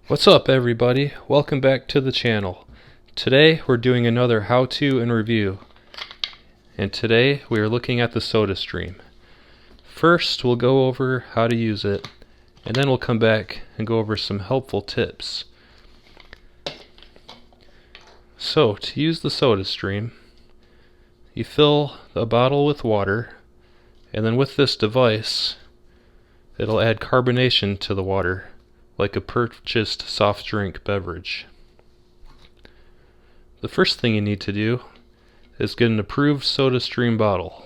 What's up everybody? Welcome back to the channel. Today we're doing another how-to and review. And today we are looking at the Sodastream. First we'll go over how to use it, and then we'll come back and go over some helpful tips. So to use the Sodastream, you fill a bottle with water, and then with this device it'll add carbonation to the water, like a purchased soft drink beverage. The first thing you need to do is get an approved Sodastream bottle.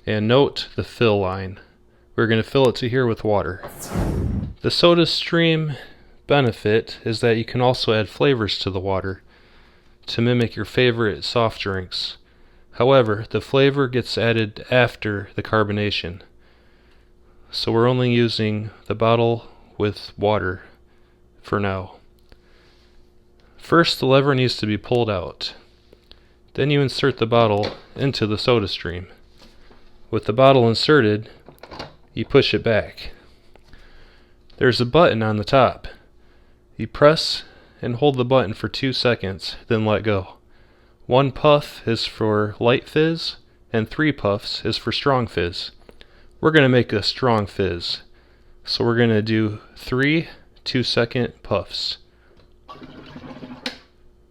And note the fill line. We're going to fill it to here with water. The Sodastream benefit is that you can also add flavors to the water to mimic your favorite soft drinks. However, the flavor gets added after the carbonation. So we're only using the bottle with water for now. First, the lever needs to be pulled out. Then you insert the bottle into the Sodastream. With the bottle inserted, you push it back. There's a button on the top. You press and hold the button for 2 seconds, then let go. 1 puff is for light fizz, and 3 puffs is for strong fizz. We're going to make a strong fizz. So we're going to do 3 2-second puffs.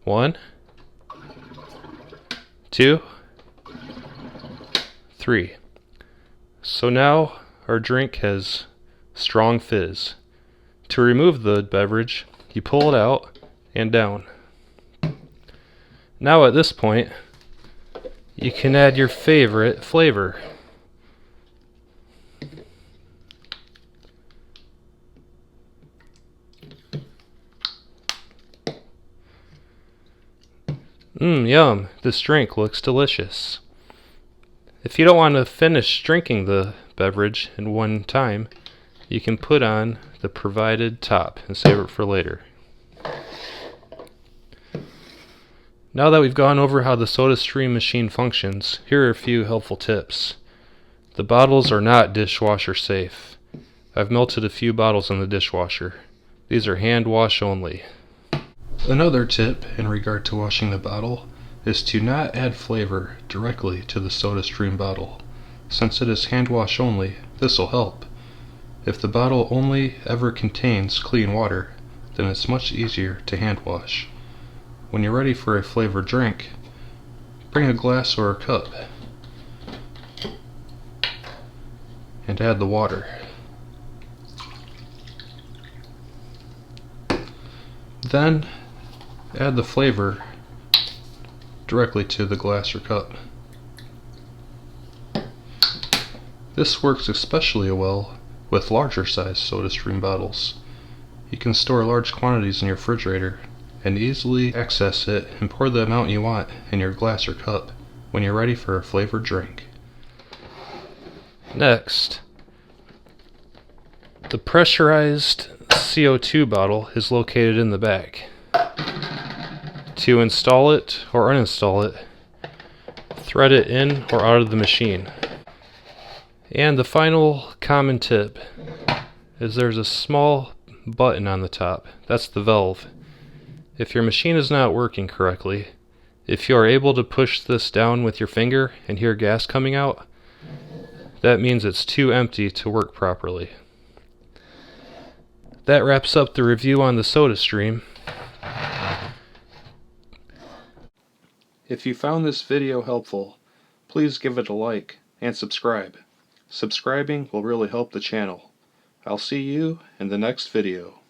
1, 2, 3. So now our drink has strong fizz. To remove the beverage, you pull it out and down. Now at this point, you can add your favorite flavor. Yum, this drink looks delicious. If you don't want to finish drinking the beverage in one time, you can put on the provided top and save it for later. Now that we've gone over how the Sodastream machine functions, here are a few helpful tips. The bottles are not dishwasher safe. I've melted a few bottles in the dishwasher. These are hand wash only. Another tip in regard to washing the bottle is to not add flavor directly to the Sodastream bottle. Since it is hand wash only, this will help. If the bottle only ever contains clean water, then it's much easier to hand wash. When you're ready for a flavored drink, bring a glass or a cup and add the water. Then add the flavor directly to the glass or cup. This works especially well with larger size Sodastream bottles. You can store large quantities in your refrigerator and easily access it and pour the amount you want in your glass or cup when you're ready for a flavored drink. Next, the pressurized CO2 bottle is located in the back. To install it or uninstall it, thread it in or out of the machine. And the final common tip is there's a small button on the top. That's the valve. If your machine is not working correctly, if you are able to push this down with your finger and hear gas coming out, that means it's too empty to work properly. That wraps up the review on the Sodastream. If you found this video helpful, please give it a like and subscribe. Subscribing will really help the channel. I'll see you in the next video.